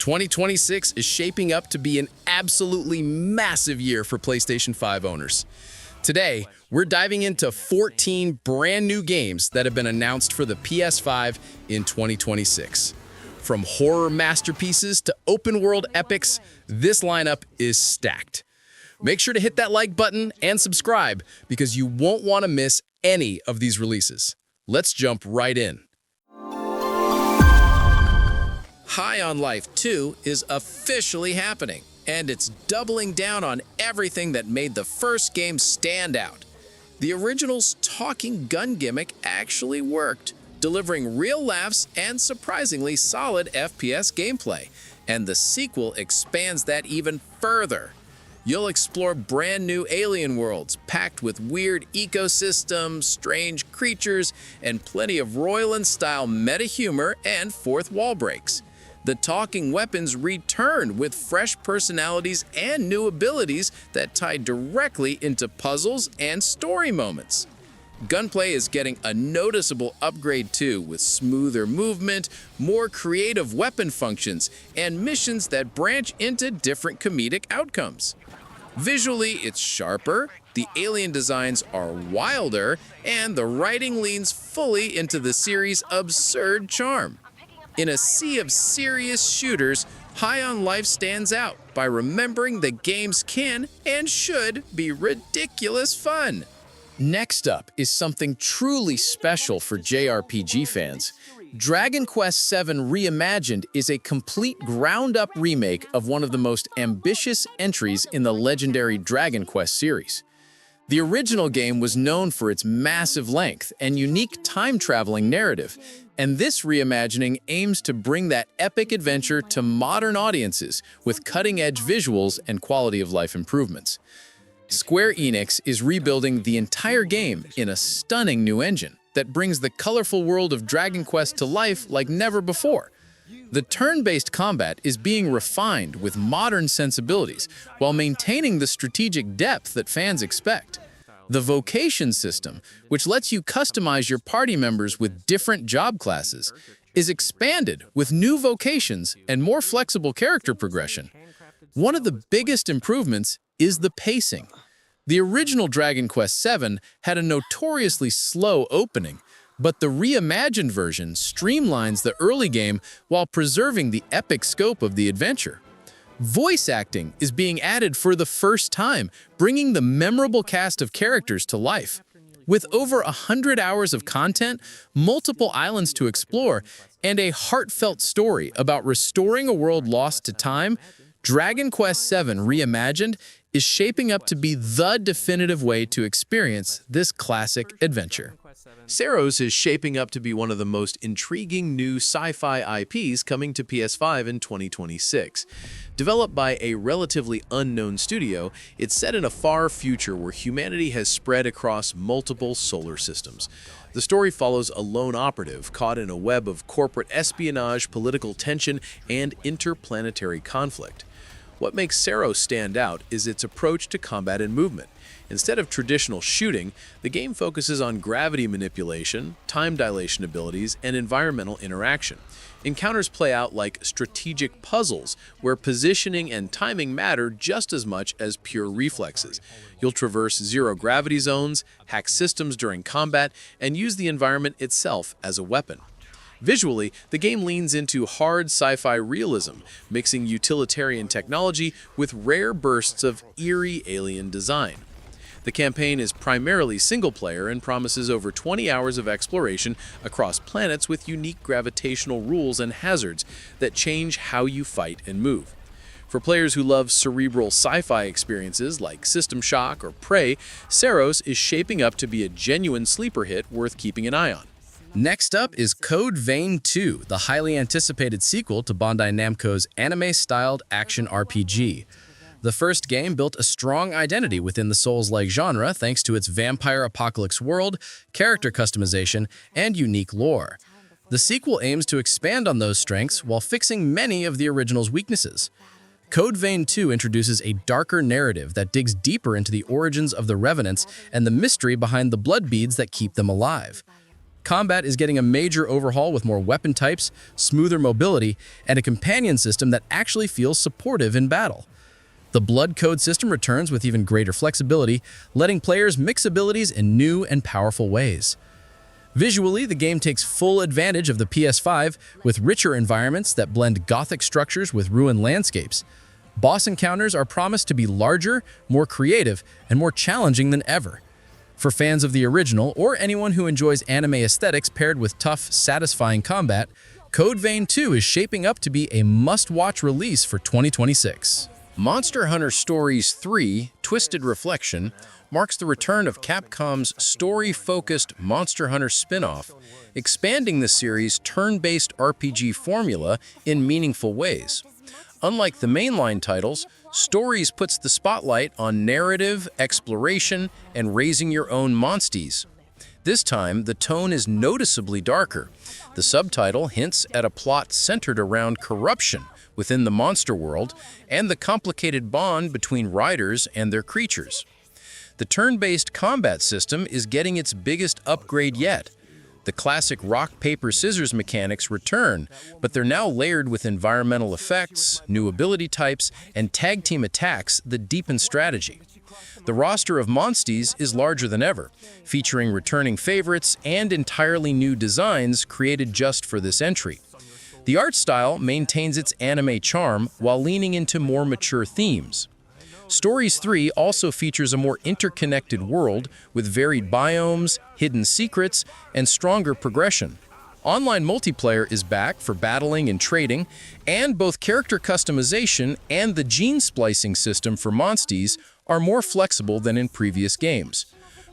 2026 is shaping up to be an absolutely massive year for PlayStation 5 owners. Today, we're diving into 14 brand new games that have been announced for the PS5 in 2026. From horror masterpieces to open-world epics, this lineup is stacked. Make sure to hit that like button and subscribe because you won't want to miss any of these releases. Let's jump right in. High on Life 2 is officially happening, and it's doubling down on everything that made the first game stand out. The original's talking gun gimmick actually worked, delivering real laughs and surprisingly solid FPS gameplay, and the sequel expands that even further. You'll explore brand new alien worlds packed with weird ecosystems, strange creatures, and plenty of Roiland-style meta-humor and fourth wall breaks. The talking weapons return with fresh personalities and new abilities that tie directly into puzzles and story moments. Gunplay is getting a noticeable upgrade too, with smoother movement, more creative weapon functions, and missions that branch into different comedic outcomes. Visually, it's sharper, the alien designs are wilder, and the writing leans fully into the series' absurd charm. In a sea of serious shooters, High on Life stands out by remembering that games can and should be ridiculous fun. Next up is something truly special for JRPG fans. Dragon Quest VII Reimagined is a complete ground-up remake of one of the most ambitious entries in the legendary Dragon Quest series. The original game was known for its massive length and unique time-traveling narrative, and this reimagining aims to bring that epic adventure to modern audiences with cutting-edge visuals and quality-of-life improvements. Square Enix is rebuilding the entire game in a stunning new engine that brings the colorful world of Dragon Quest to life like never before. The turn-based combat is being refined with modern sensibilities while maintaining the strategic depth that fans expect. The vocation system, which lets you customize your party members with different job classes, is expanded with new vocations and more flexible character progression. One of the biggest improvements is the pacing. The original Dragon Quest VII had a notoriously slow opening, but the reimagined version streamlines the early game while preserving the epic scope of the adventure. Voice acting is being added for the first time, bringing the memorable cast of characters to life. With over 100 hours of content, multiple islands to explore, and a heartfelt story about restoring a world lost to time, Dragon Quest VII Reimagined is shaping up to be the definitive way to experience this classic adventure. Saros is shaping up to be one of the most intriguing new sci-fi IPs coming to PS5 in 2026. Developed by a relatively unknown studio, it's set in a far future where humanity has spread across multiple solar systems. The story follows a lone operative caught in a web of corporate espionage, political tension, and interplanetary conflict. What makes Saros stand out is its approach to combat and movement. Instead of traditional shooting, the game focuses on gravity manipulation, time dilation abilities, and environmental interaction. Encounters play out like strategic puzzles, where positioning and timing matter just as much as pure reflexes. You'll traverse zero-gravity zones, hack systems during combat, and use the environment itself as a weapon. Visually, the game leans into hard sci-fi realism, mixing utilitarian technology with rare bursts of eerie alien design. The campaign is primarily single-player and promises over 20 hours of exploration across planets with unique gravitational rules and hazards that change how you fight and move. For players who love cerebral sci-fi experiences like System Shock or Prey, Saros is shaping up to be a genuine sleeper hit worth keeping an eye on. Next up is Code Vein 2, the highly anticipated sequel to Bandai Namco's anime-styled action RPG. The first game built a strong identity within the Souls-like genre thanks to its vampire apocalypse world, character customization, and unique lore. The sequel aims to expand on those strengths while fixing many of the original's weaknesses. Code Vein 2 introduces a darker narrative that digs deeper into the origins of the Revenants and the mystery behind the blood beads that keep them alive. Combat is getting a major overhaul with more weapon types, smoother mobility, and a companion system that actually feels supportive in battle. The blood code system returns with even greater flexibility, letting players mix abilities in new and powerful ways. Visually, the game takes full advantage of the PS5 with richer environments that blend Gothic structures with ruined landscapes. Boss encounters are promised to be larger, more creative, and more challenging than ever. For fans of the original, or anyone who enjoys anime aesthetics paired with tough, satisfying combat, Code Vein 2 is shaping up to be a must-watch release for 2026. Monster Hunter Stories 3: Twisted Reflection marks the return of Capcom's story-focused Monster Hunter spin-off, expanding the series' turn-based RPG formula in meaningful ways. Unlike the mainline titles, Stories puts the spotlight on narrative, exploration, and raising your own monsties. This time, the tone is noticeably darker. The subtitle hints at a plot centered around corruption within the monster world and the complicated bond between riders and their creatures. The turn-based combat system is getting its biggest upgrade yet. The classic rock-paper-scissors mechanics return, but they're now layered with environmental effects, new ability types, and tag-team attacks that deepen strategy. The roster of monsties is larger than ever, featuring returning favorites and entirely new designs created just for this entry. The art style maintains its anime charm while leaning into more mature themes. Stories 3 also features a more interconnected world with varied biomes, hidden secrets, and stronger progression. Online multiplayer is back for battling and trading, and both character customization and the gene splicing system for monsties are more flexible than in previous games.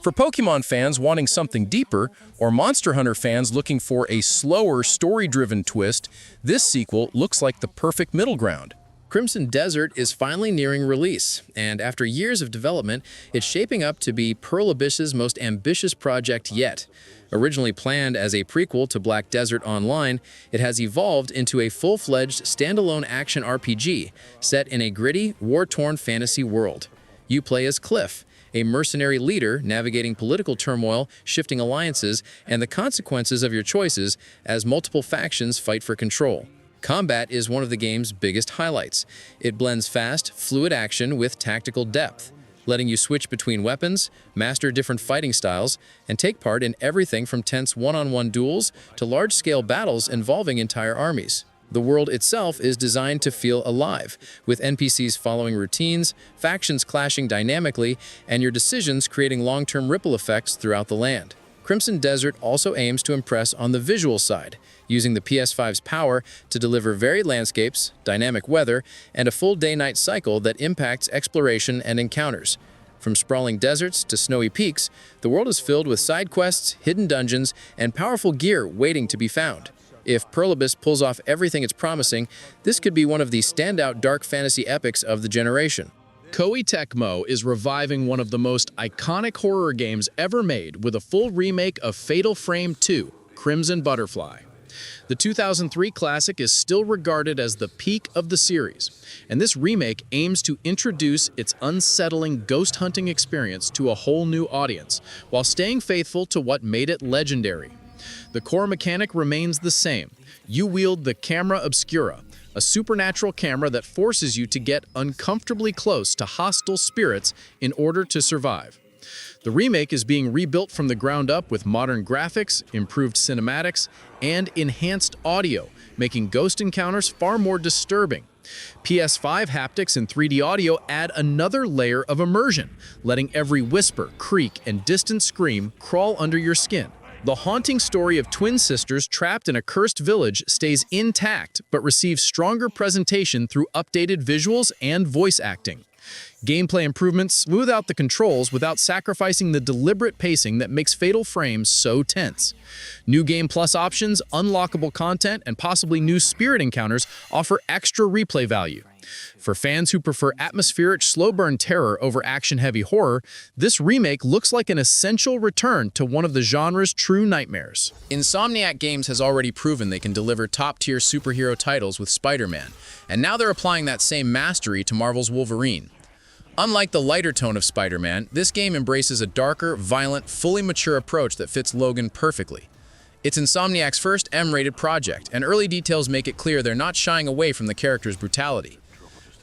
For Pokemon fans wanting something deeper, or Monster Hunter fans looking for a slower, story-driven twist, this sequel looks like the perfect middle ground. Crimson Desert is finally nearing release, and after years of development, it's shaping up to be Pearl Abyss's most ambitious project yet. Originally planned as a prequel to Black Desert Online, it has evolved into a full-fledged, standalone action RPG set in a gritty, war-torn fantasy world. You play as Cliff, a mercenary leader navigating political turmoil, shifting alliances, and the consequences of your choices as multiple factions fight for control. Combat is one of the game's biggest highlights. It blends fast, fluid action with tactical depth, letting you switch between weapons, master different fighting styles, and take part in everything from tense one-on-one duels to large-scale battles involving entire armies. The world itself is designed to feel alive, with NPCs following routines, factions clashing dynamically, and your decisions creating long-term ripple effects throughout the land. Crimson Desert also aims to impress on the visual side, using the PS5's power to deliver varied landscapes, dynamic weather, and a full day-night cycle that impacts exploration and encounters. From sprawling deserts to snowy peaks, the world is filled with side quests, hidden dungeons, and powerful gear waiting to be found. If Pearl Abyss pulls off everything it's promising, this could be one of the standout dark fantasy epics of the generation. Koei Tecmo is reviving one of the most iconic horror games ever made with a full remake of Fatal Frame II: Crimson Butterfly. The 2003 classic is still regarded as the peak of the series, and this remake aims to introduce its unsettling ghost hunting experience to a whole new audience, while staying faithful to what made it legendary. The core mechanic remains the same. You wield the camera obscura, a supernatural camera that forces you to get uncomfortably close to hostile spirits in order to survive. The remake is being rebuilt from the ground up with modern graphics, improved cinematics, and enhanced audio, making ghost encounters far more disturbing. PS5 haptics and 3D audio add another layer of immersion, letting every whisper, creak, and distant scream crawl under your skin. The haunting story of twin sisters trapped in a cursed village stays intact, but receives stronger presentation through updated visuals and voice acting. Gameplay improvements smooth out the controls without sacrificing the deliberate pacing that makes Fatal Frame so tense. New Game Plus options, unlockable content, and possibly new spirit encounters offer extra replay value. For fans who prefer atmospheric, slow-burn terror over action-heavy horror, this remake looks like an essential return to one of the genre's true nightmares. Insomniac Games has already proven they can deliver top-tier superhero titles with Spider-Man, and now they're applying that same mastery to Marvel's Wolverine. Unlike the lighter tone of Spider-Man, this game embraces a darker, violent, fully mature approach that fits Logan perfectly. It's Insomniac's first M-rated project, and early details make it clear they're not shying away from the character's brutality.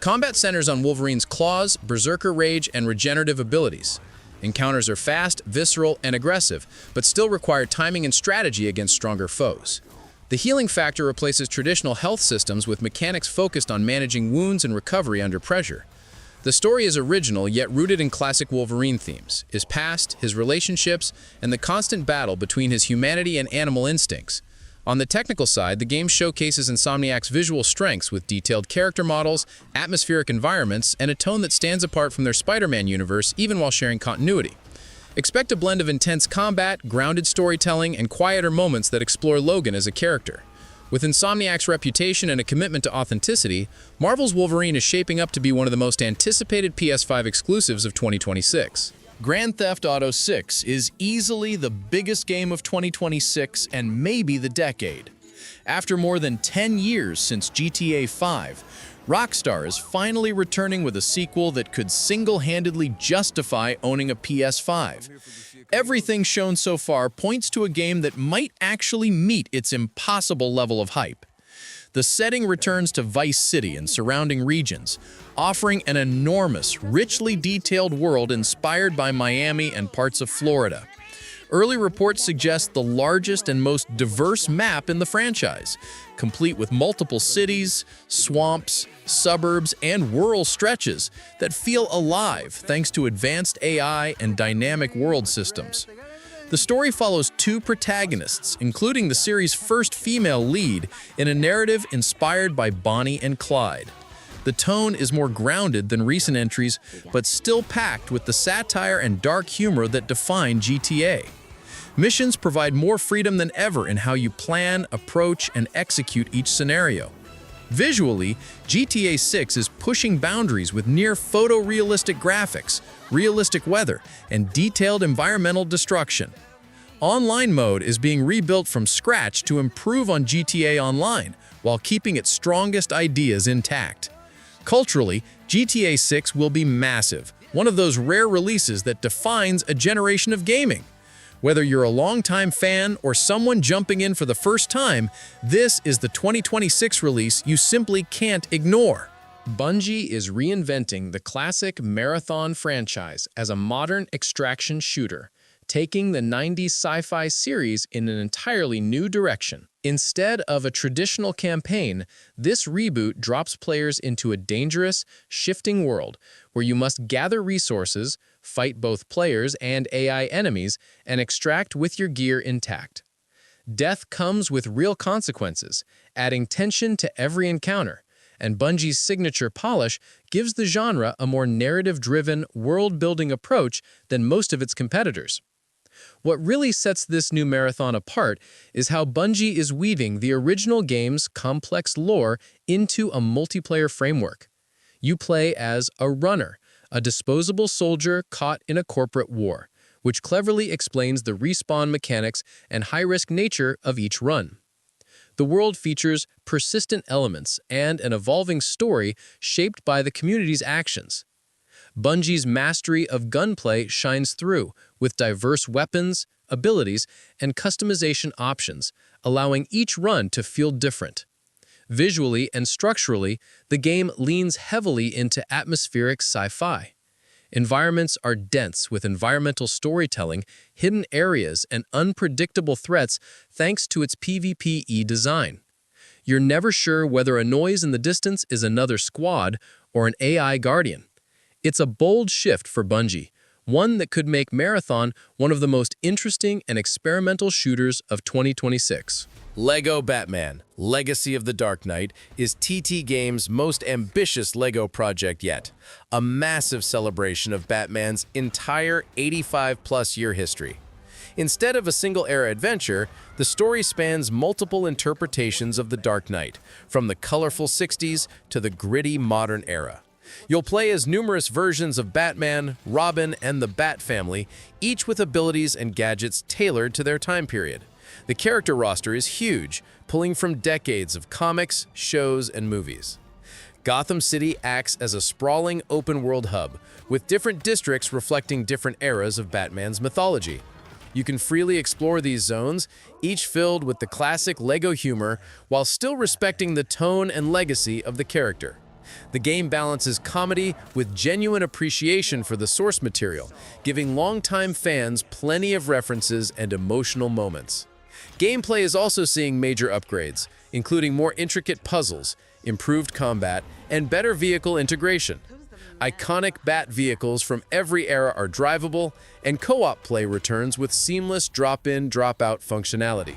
Combat centers on Wolverine's claws, berserker rage, and regenerative abilities. Encounters are fast, visceral, and aggressive, but still require timing and strategy against stronger foes. The healing factor replaces traditional health systems with mechanics focused on managing wounds and recovery under pressure. The story is original, yet rooted in classic Wolverine themes: his past, his relationships, and the constant battle between his humanity and animal instincts. On the technical side, the game showcases Insomniac's visual strengths with detailed character models, atmospheric environments, and a tone that stands apart from their Spider-Man universe even while sharing continuity. Expect a blend of intense combat, grounded storytelling, and quieter moments that explore Logan as a character. With Insomniac's reputation and a commitment to authenticity, Marvel's Wolverine is shaping up to be one of the most anticipated PS5 exclusives of 2026. Grand Theft Auto 6 is easily the biggest game of 2026 and maybe the decade. After more than 10 years since GTA 5, Rockstar is finally returning with a sequel that could single-handedly justify owning a PS5. Everything shown so far points to a game that might actually meet its impossible level of hype. The setting returns to Vice City and surrounding regions, offering an enormous, richly detailed world inspired by Miami and parts of Florida. Early reports suggest the largest and most diverse map in the franchise, complete with multiple cities, swamps, suburbs, and rural stretches that feel alive thanks to advanced AI and dynamic world systems. The story follows two protagonists, including the series' first female lead, in a narrative inspired by Bonnie and Clyde. The tone is more grounded than recent entries, but still packed with the satire and dark humor that define GTA. Missions provide more freedom than ever in how you plan, approach, and execute each scenario. Visually, GTA 6 is pushing boundaries with near photorealistic graphics, realistic weather, and detailed environmental destruction. Online mode is being rebuilt from scratch to improve on GTA Online, while keeping its strongest ideas intact. Culturally, GTA 6 will be massive, one of those rare releases that defines a generation of gaming. Whether you're a longtime fan or someone jumping in for the first time, this is the 2026 release you simply can't ignore. Bungie is reinventing the classic Marathon franchise as a modern extraction shooter, taking the 90s sci-fi series in an entirely new direction. Instead of a traditional campaign, this reboot drops players into a dangerous, shifting world where you must gather resources, fight both players and AI enemies, and extract with your gear intact. Death comes with real consequences, adding tension to every encounter, and Bungie's signature polish gives the genre a more narrative-driven, world-building approach than most of its competitors. What really sets this new Marathon apart is how Bungie is weaving the original game's complex lore into a multiplayer framework. You play as a runner, a disposable soldier caught in a corporate war, which cleverly explains the respawn mechanics and high-risk nature of each run. The world features persistent elements and an evolving story shaped by the community's actions. Bungie's mastery of gunplay shines through, with diverse weapons, abilities, and customization options, allowing each run to feel different. Visually and structurally, the game leans heavily into atmospheric sci-fi. Environments are dense with environmental storytelling, hidden areas, and unpredictable threats thanks to its PvPe design. You're never sure whether a noise in the distance is another squad or an AI guardian. It's a bold shift for Bungie, one that could make Marathon one of the most interesting and experimental shooters of 2026. LEGO Batman: Legacy of the Dark Knight is TT Games' most ambitious LEGO project yet, a massive celebration of Batman's entire 85-plus year history. Instead of a single-era adventure, the story spans multiple interpretations of the Dark Knight, from the colorful 60s to the gritty modern era. You'll play as numerous versions of Batman, Robin, and the Bat family, each with abilities and gadgets tailored to their time period. The character roster is huge, pulling from decades of comics, shows, and movies. Gotham City acts as a sprawling open-world hub, with different districts reflecting different eras of Batman's mythology. You can freely explore these zones, each filled with the classic LEGO humor while still respecting the tone and legacy of the character. The game balances comedy with genuine appreciation for the source material, giving longtime fans plenty of references and emotional moments. Gameplay is also seeing major upgrades, including more intricate puzzles, improved combat, and better vehicle integration. Iconic Bat vehicles from every era are drivable, and co-op play returns with seamless drop-in, drop-out functionality.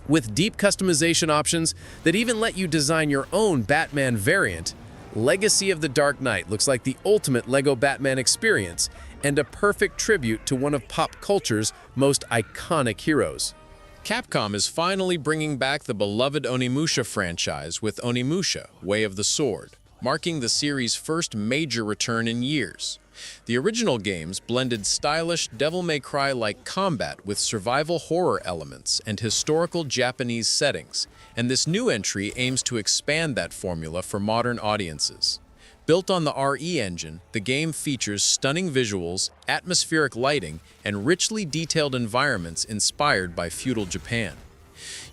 With deep customization options that even let you design your own Batman variant, Legacy of the Dark Knight looks like the ultimate LEGO Batman experience and a perfect tribute to one of pop culture's most iconic heroes. Capcom is finally bringing back the beloved Onimusha franchise with Onimusha, Way of the Sword, marking the series' first major return in years. The original games blended stylish Devil May Cry-like combat with survival horror elements and historical Japanese settings, and this new entry aims to expand that formula for modern audiences. Built on the RE engine, the game features stunning visuals, atmospheric lighting, and richly detailed environments inspired by feudal Japan.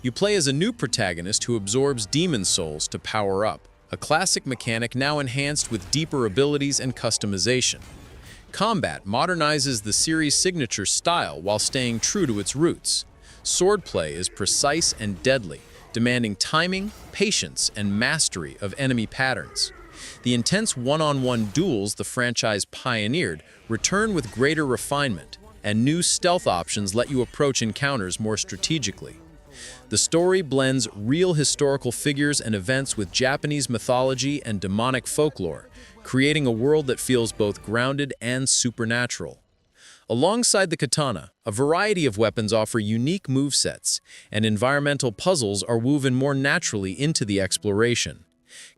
You play as a new protagonist who absorbs demon souls to power up, a classic mechanic now enhanced with deeper abilities and customization. Combat modernizes the series' signature style while staying true to its roots. Swordplay is precise and deadly, demanding timing, patience, and mastery of enemy patterns. The intense one-on-one duels the franchise pioneered return with greater refinement, and new stealth options let you approach encounters more strategically. The story blends real historical figures and events with Japanese mythology and demonic folklore, creating a world that feels both grounded and supernatural. Alongside the katana, a variety of weapons offer unique movesets, and environmental puzzles are woven more naturally into the exploration.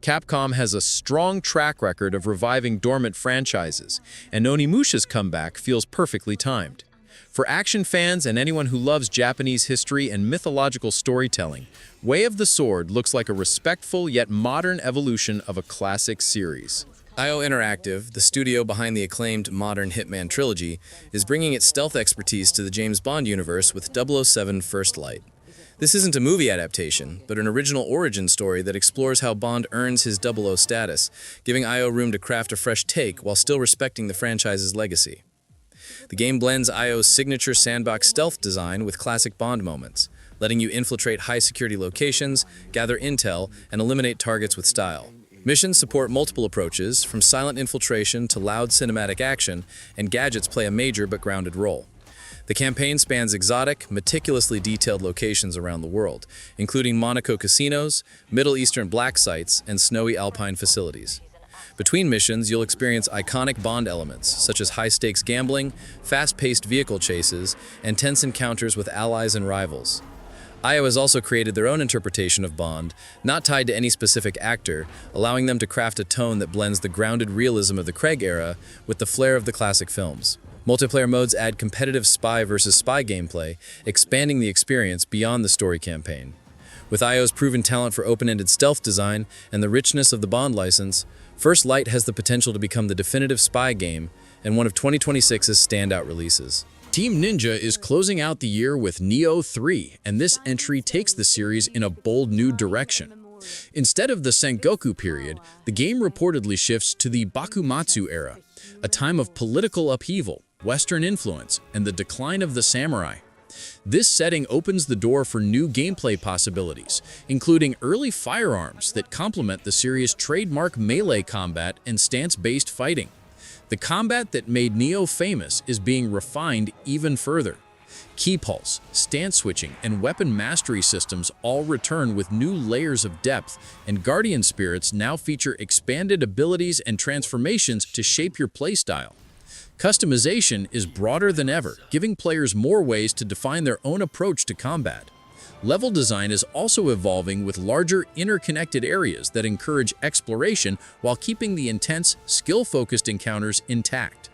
Capcom has a strong track record of reviving dormant franchises, and Onimusha's comeback feels perfectly timed. For action fans and anyone who loves Japanese history and mythological storytelling, Way of the Sword looks like a respectful yet modern evolution of a classic series. IO Interactive, the studio behind the acclaimed modern Hitman trilogy, is bringing its stealth expertise to the James Bond universe with 007 First Light. This isn't a movie adaptation, but an original origin story that explores how Bond earns his 00 status, giving IO room to craft a fresh take while still respecting the franchise's legacy. The game blends IO's signature sandbox stealth design with classic Bond moments, letting you infiltrate high-security locations, gather intel, and eliminate targets with style. Missions support multiple approaches, from silent infiltration to loud cinematic action, and gadgets play a major but grounded role. The campaign spans exotic, meticulously detailed locations around the world, including Monaco casinos, Middle Eastern black sites, and snowy alpine facilities. Between missions, you'll experience iconic Bond elements, such as high-stakes gambling, fast-paced vehicle chases, and tense encounters with allies and rivals. IO has also created their own interpretation of Bond, not tied to any specific actor, allowing them to craft a tone that blends the grounded realism of the Craig era with the flair of the classic films. Multiplayer modes add competitive spy versus spy gameplay, expanding the experience beyond the story campaign. With IO's proven talent for open-ended stealth design and the richness of the Bond license, First Light has the potential to become the definitive spy game and one of 2026's standout releases. Team Ninja is closing out the year with Nioh 3, and this entry takes the series in a bold new direction. Instead of the Sengoku period, the game reportedly shifts to the Bakumatsu era, a time of political upheaval, Western influence, and the decline of the samurai. This setting opens the door for new gameplay possibilities, including early firearms that complement the series' trademark melee combat and stance-based fighting. The combat that made Nioh famous is being refined even further. Key pulse, stance switching, and weapon mastery systems all return with new layers of depth, and Guardian Spirits now feature expanded abilities and transformations to shape your playstyle. Customization is broader than ever, giving players more ways to define their own approach to combat. Level design is also evolving with larger, interconnected areas that encourage exploration while keeping the intense, skill-focused encounters intact.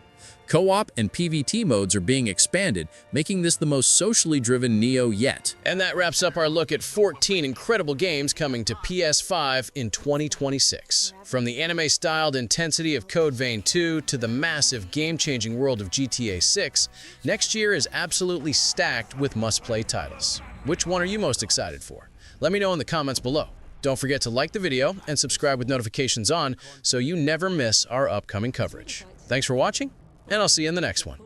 Co-op and PvT modes are being expanded, making this the most socially driven Nioh yet. And that wraps up our look at 14 incredible games coming to PS5 in 2026. From the anime-styled intensity of Code Vein 2 to the massive game-changing world of GTA 6, next year is absolutely stacked with must-play titles. Which one are you most excited for? Let me know in the comments below. Don't forget to like the video and subscribe with notifications on so you never miss our upcoming coverage. Thanks for watching, and I'll see you in the next one.